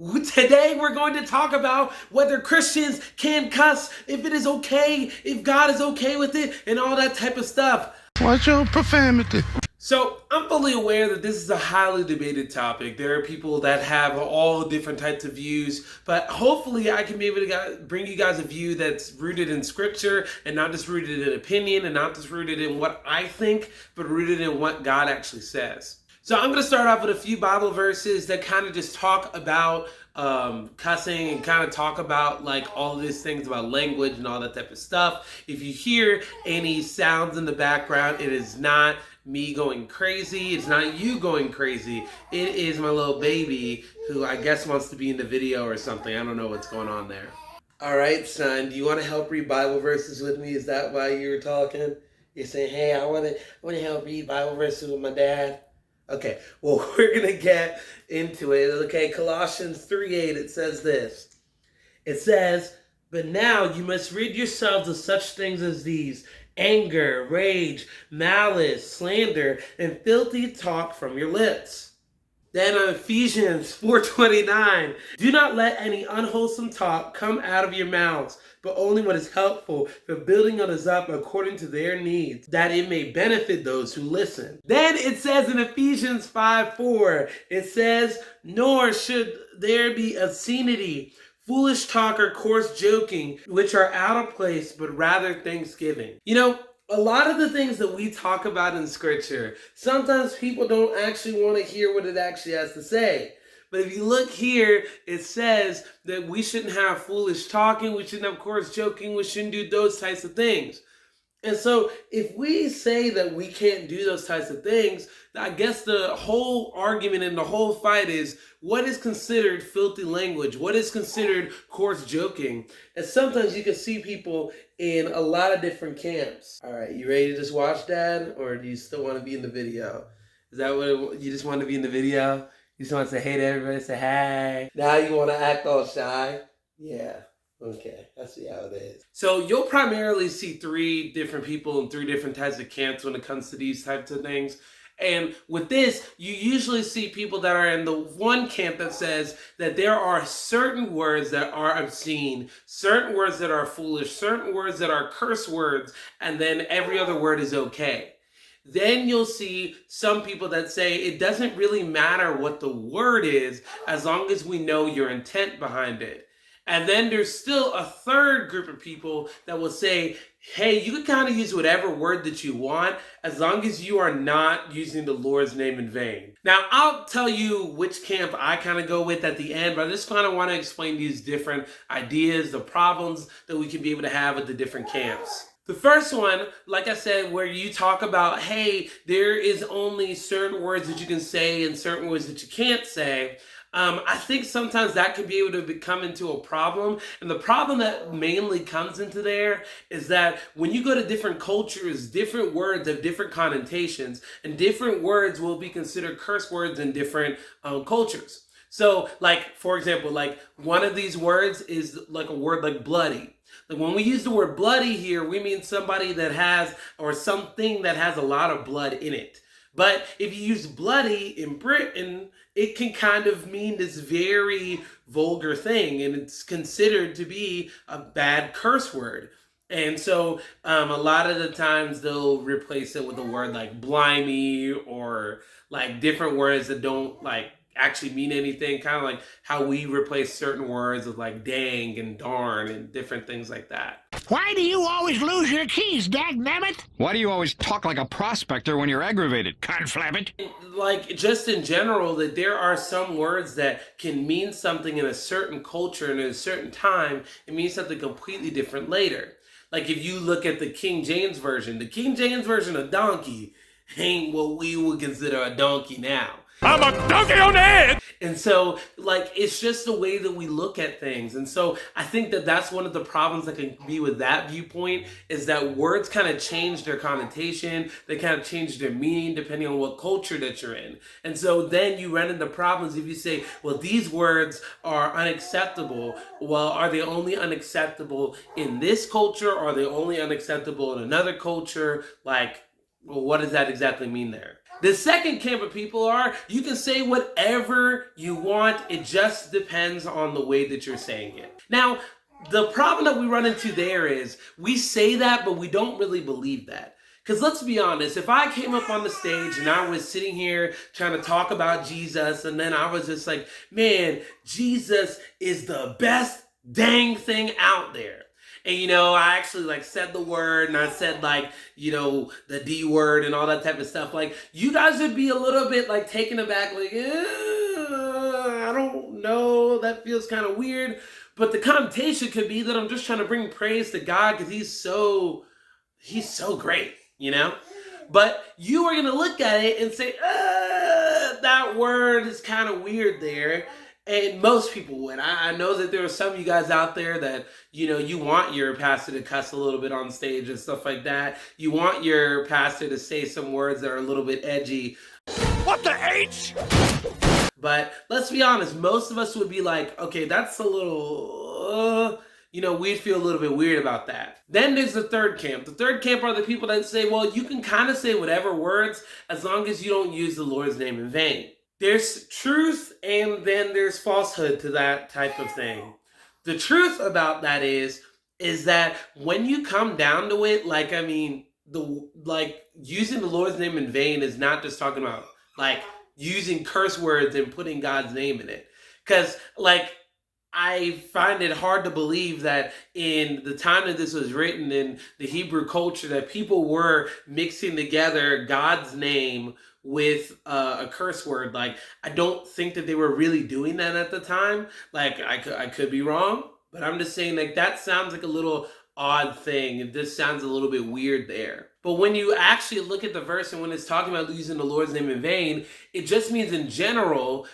Today we're going to talk about whether Christians can cuss, if it is okay, if God is okay with it, and all that type of stuff. Watch your profanity. So I'm fully aware that this is a highly debated topic. There are people that have all different types of views, but hopefully I can be able to bring you guys a view that's rooted in scripture and not just rooted in opinion and not just rooted in what I think, but rooted in what God actually says. So I'm going to start off with a few Bible verses that kind of just talk about cussing and kind of talk about like all of these things about language and all that type of stuff. If you hear any sounds in the background, it is not me going crazy. It's not you going crazy. It is my little baby who I guess wants to be in the video or something. I don't know what's going on there. All right, son, do you want to help read Bible verses with me? Is that why you were talking? You're saying, hey, I want to help read Bible verses with my dad. Okay, well, we're going to get into it. Okay, Colossians 3:8, it says this. It says, but now you must rid yourselves of such things as these: anger, rage, malice, slander, and filthy talk from your lips. Then on Ephesians 4:29, do not let any unwholesome talk come out of your mouths, but only what is helpful for building others up according to their needs, that it may benefit those who listen. Then it says in Ephesians 5:4, it says, nor should there be obscenity, foolish talk, or coarse joking, which are out of place, but rather thanksgiving. You know, a lot of the things that we talk about in scripture, sometimes people don't actually want to hear what it actually has to say. But if you look here, it says that we shouldn't have foolish talking, we shouldn't have coarse joking, we shouldn't do those types of things. And so if we say that we can't do those types of things, I guess the whole argument and the whole fight is what is considered filthy language? What is considered coarse joking? And sometimes you can see people in a lot of different camps. All right, you ready to just watch, Dad? Or do you still want to be in the video? Is that what you just want to be in the video? You just want to say hey to everybody, say hey. Now you want to act all shy? Yeah. Okay, I see how it is. So you'll primarily see three different people in three different types of camps when it comes to these types of things. And with this, you usually see people that are in the one camp that says that there are certain words that are obscene, certain words that are foolish, certain words that are curse words, and then every other word is okay. Then you'll see some people that say it doesn't really matter what the word is as long as we know your intent behind it. And then there's still a third group of people that will say, hey, you can kind of use whatever word that you want as long as you are not using the Lord's name in vain. Now, I'll tell you which camp I kind of go with at the end, but I just kind of want to explain these different ideas, the problems that we can be able to have with the different camps. The first one, like I said, where you talk about, hey, there is only certain words that you can say and certain words that you can't say. I think sometimes that could be able to become into a problem. And the problem that mainly comes into there is that when you go to different cultures, different words have different connotations, and different words will be considered curse words in different cultures. So, like, for example, like one of these words is like a word like bloody. Like when we use the word bloody here, we mean somebody that has, or something that has a lot of blood in it. But if you use bloody in Britain, it can kind of mean this very vulgar thing, and it's considered to be a bad curse word. And so a lot of the times they'll replace it with a word like blimey or like different words that don't like actually mean anything, kind of like how we replace certain words with like dang and darn and different things like that. Why do you always lose your keys, dagnabbit? Why do you always talk like a prospector when you're aggravated, conflabbit? Like, just in general, that there are some words that can mean something in a certain culture and in a certain time, it means something completely different later. Like, if you look at the King James Version of donkey ain't what we would consider a donkey now. I'm a donkey on the head! And so, like, it's just the way that we look at things. And so I think that that's one of the problems that can be with that viewpoint, is that words kind of change their connotation. They kind of change their meaning depending on what culture that you're in. And so then you run into problems if you say, well, these words are unacceptable. Well, are they only unacceptable in this culture? Or are they only unacceptable in another culture? Like, well, what does that exactly mean there? The second camp of people are, you can say whatever you want. It just depends on the way that you're saying it. Now, the problem that we run into there is we say that, but we don't really believe that. Because let's be honest, if I came up on the stage and I was sitting here trying to talk about Jesus, and then I was just like, man, Jesus is the best dang thing out there. And, I actually said the word, and I said the D word and all that type of stuff. You guys would be a little bit taken aback, I don't know, that feels kind of weird. But the connotation could be that I'm just trying to bring praise to God because he's so great, But you are going to look at it and say, that word is kind of weird there. And most people would. I know that there are some of you guys out there that, you want your pastor to cuss a little bit on stage and stuff like that. You want your pastor to say some words that are a little bit edgy. What the H? But let's be honest, most of us would be like, okay, that's a little, we'd feel a little bit weird about that. Then there's the third camp. The third camp are the people that say, well, you can kind of say whatever words as long as you don't use the Lord's name in vain. There's truth and then there's falsehood to that type of thing. The truth about that is that when you come down to it, using the Lord's name in vain is not just talking about using curse words and putting God's name in it. Because I find it hard to believe that in the time that this was written in the Hebrew culture that people were mixing together God's name with a curse word. I don't think that they were really doing that at the time. I could be wrong, but I'm just saying that sounds like a little odd thing. It just sounds a little bit weird there. But when you actually look at the verse and when it's talking about using the Lord's name in vain, it just means in general,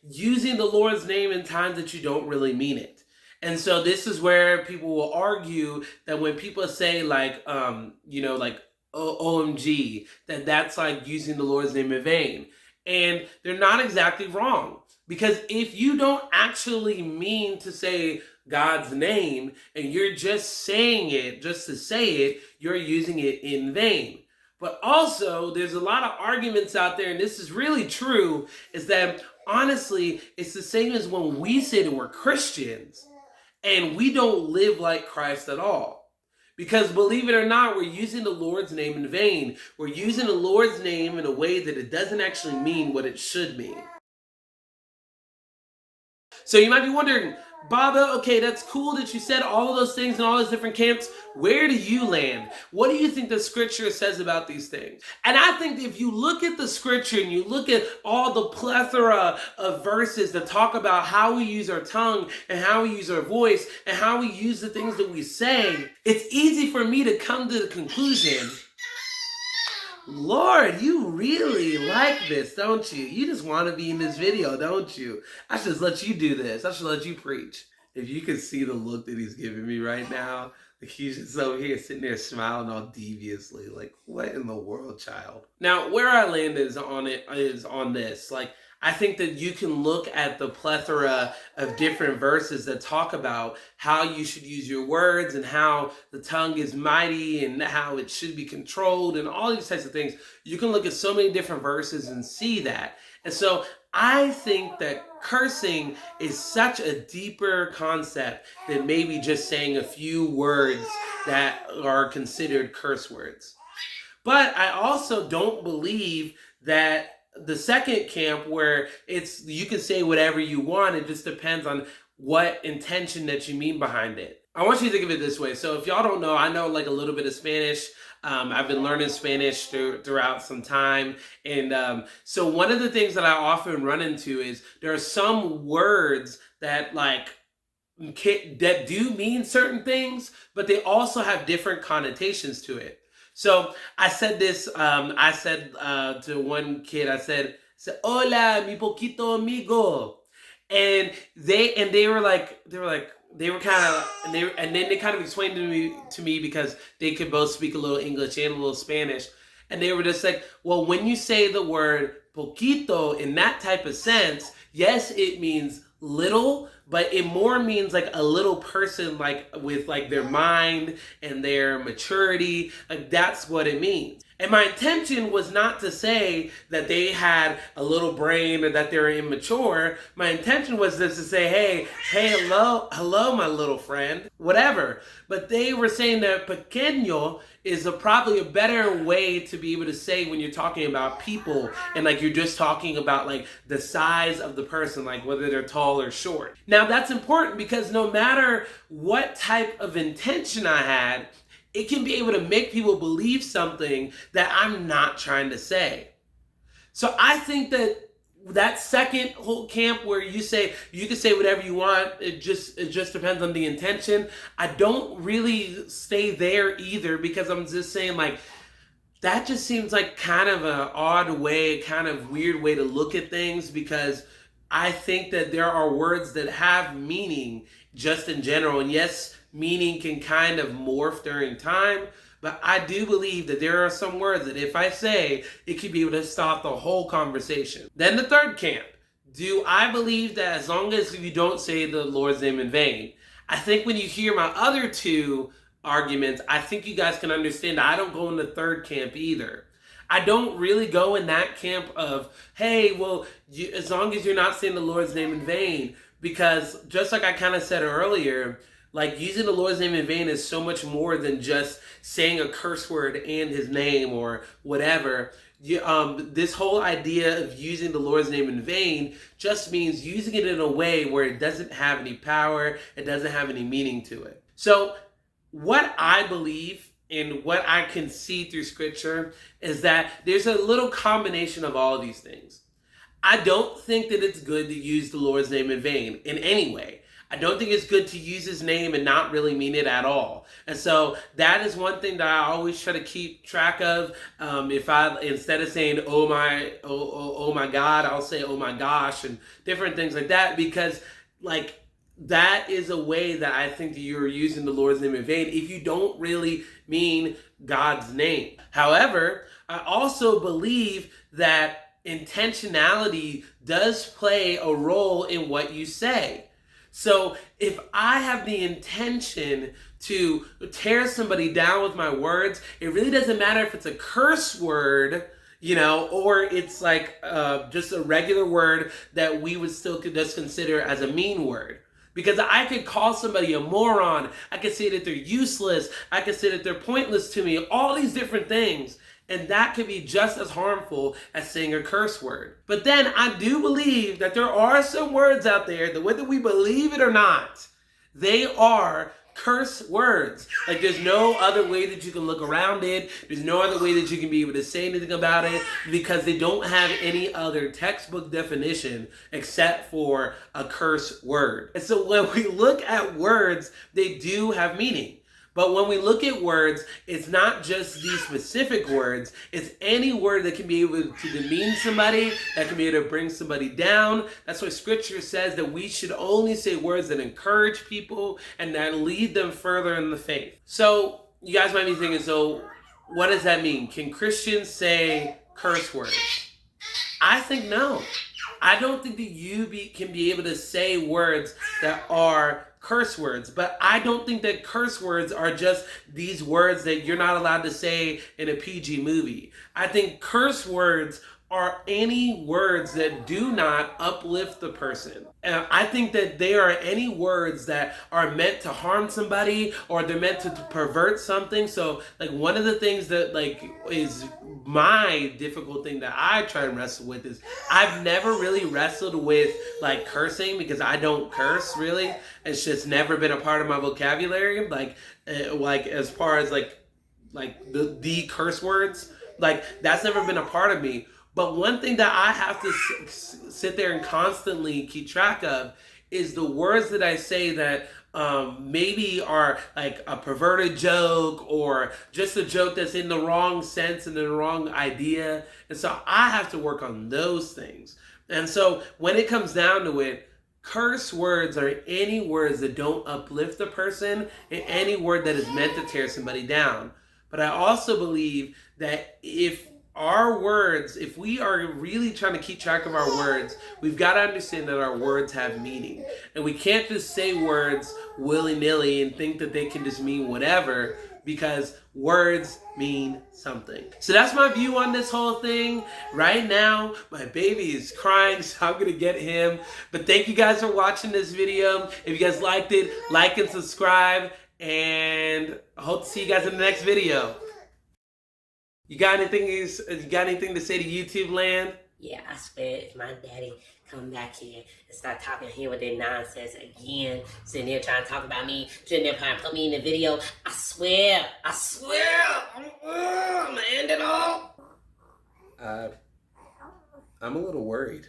using the Lord's name in times that you don't really mean it. And so this is where people will argue that when people say OMG, that's using the Lord's name in vain. And they're not exactly wrong. Because if you don't actually mean to say God's name and you're just saying it just to say it, you're using it in vain. But also, there's a lot of arguments out there, and this is really true, is that honestly, it's the same as when we say that we're Christians and we don't live like Christ at all. Because believe it or not, we're using the Lord's name in vain. We're using the Lord's name in a way that it doesn't actually mean what it should mean. So you might be wondering, Baba, okay, that's cool that you said all of those things in all those different camps. Where do you land? What do you think the scripture says about these things? And I think if you look at the scripture and you look at all the plethora of verses that talk about how we use our tongue and how we use our voice and how we use the things that we say, it's easy for me to come to the conclusion, Lord, you really like this, don't you? You just want to be in this video, don't you? I should just let you do this. I should let you preach. If you could see the look that he's giving me right now, he's just over here sitting there smiling all deviously. What in the world, child? Now, where I land is on this. I think that you can look at the plethora of different verses that talk about how you should use your words and how the tongue is mighty and how it should be controlled and all these types of things. You can look at so many different verses and see that. And so I think that cursing is such a deeper concept than maybe just saying a few words that are considered curse words. But I also don't believe that the second camp where you can say whatever you want, it just depends on what intention that you mean behind it. I want you to think of it this way. So if y'all don't know, I know a little bit of Spanish. I've been learning Spanish throughout some time. And so one of the things that I often run into is there are some words that that do mean certain things, but they also have different connotations to it. So I said this, to one kid, I said, hola, mi poquito amigo. And they kind of explained to me because they could both speak a little English and a little Spanish. And they were just like, well, when you say the word poquito in that type of sense, yes, it means little, but it more means like a little person, like with like their mind and their maturity. Like that's what it means. And my intention was not to say that they had a little brain or that they were immature. My intention was just to say, hey, hello, my little friend, whatever. But they were saying that pequeño is probably a better way to be able to say when you're talking about people and like you're just talking about like the size of the person, like whether they're tall or short. Now that's important because no matter what type of intention I had, it can be able to make people believe something that I'm not trying to say. So I think that second whole camp where you say you can say whatever you want, it just depends on the intention. I don't really stay there either because I'm just saying like that just seems like kind of an odd way, kind of weird way to look at things because I think that there are words that have meaning just in general. And yes, meaning can kind of morph during time, but I do believe that there are some words that if I say, it could be able to stop the whole conversation. Then the third camp. Do I believe that as long as you don't say the Lord's name in vain? I think when you hear my other two arguments, I think you guys can understand I don't go in the third camp either. I don't really go in that camp of, hey, well, as long as you're not saying the Lord's name in vain, because just like I kind of said earlier, like using the Lord's name in vain is so much more than just saying a curse word and his name or whatever. This whole idea of using the Lord's name in vain just means using it in a way where it doesn't have any power, it doesn't have any meaning to it. So what I believe and what I can see through scripture is that there's a little combination of all of these things. I don't think that it's good to use the Lord's name in vain in any way. I don't think it's good to use his name and not really mean it at all. And so that is one thing that I always try to keep track of. If I, instead of saying, oh my God, I'll say, oh my gosh, and different things like that, because like that is a way that I think that you're using the Lord's name in vain if you don't really mean God's name. However, I also believe that intentionality does play a role in what you say. So if I have the intention to tear somebody down with my words, it really doesn't matter if it's a curse word, or it's like just a regular word that we would still just consider as a mean word. Because I could call somebody a moron, I could say that they're useless, I could say that they're pointless to me, all these different things. And that could be just as harmful as saying a curse word. But then I do believe that there are some words out there that whether we believe it or not, they are curse words. Like there's no other way that you can look around it. There's no other way that you can be able to say anything about it because they don't have any other textbook definition except for a curse word. And so when we look at words, they do have meaning. But when we look at words, it's not just these specific words. It's any word that can be able to demean somebody, that can be able to bring somebody down. That's why scripture says that we should only say words that encourage people and that lead them further in the faith. So you guys might be thinking, so what does that mean? Can Christians say curse words? I think no. I don't think that you can be able to say words that are curse words, but I don't think that curse words are just these words that you're not allowed to say in a PG movie. I think curse words are any words that do not uplift the person. And I think that they are any words that are meant to harm somebody or they're meant to pervert something. So like one of the things that like is my difficult thing that I try and wrestle with is I've never really wrestled with like cursing because I don't curse really. It's just never been a part of my vocabulary. Like as far as like the curse words, like that's never been a part of me. But one thing that I have to sit there and constantly keep track of is the words that I say that maybe are like a perverted joke or just a joke that's in the wrong sense and the wrong idea. And so I have to work on those things. And so when it comes down to it, curse words are any words that don't uplift the person and any word that is meant to tear somebody down. But I also believe that if our words, if we are really trying to keep track of our words, we've got to understand that our words have meaning. And we can't just say words willy-nilly and think that they can just mean whatever, because words mean something. So that's my view on this whole thing. Right now, my baby is crying, so I'm going to get him. But thank you guys for watching this video. If you guys liked it, like and subscribe. And I hope to see you guys in the next video. You got anything to say to YouTube land? Yeah, I swear if my daddy come back here and start talking here with that nonsense again, sitting there trying to talk about me, sitting there trying to put me in the video, I swear, I'm gonna end it all. I'm a little worried.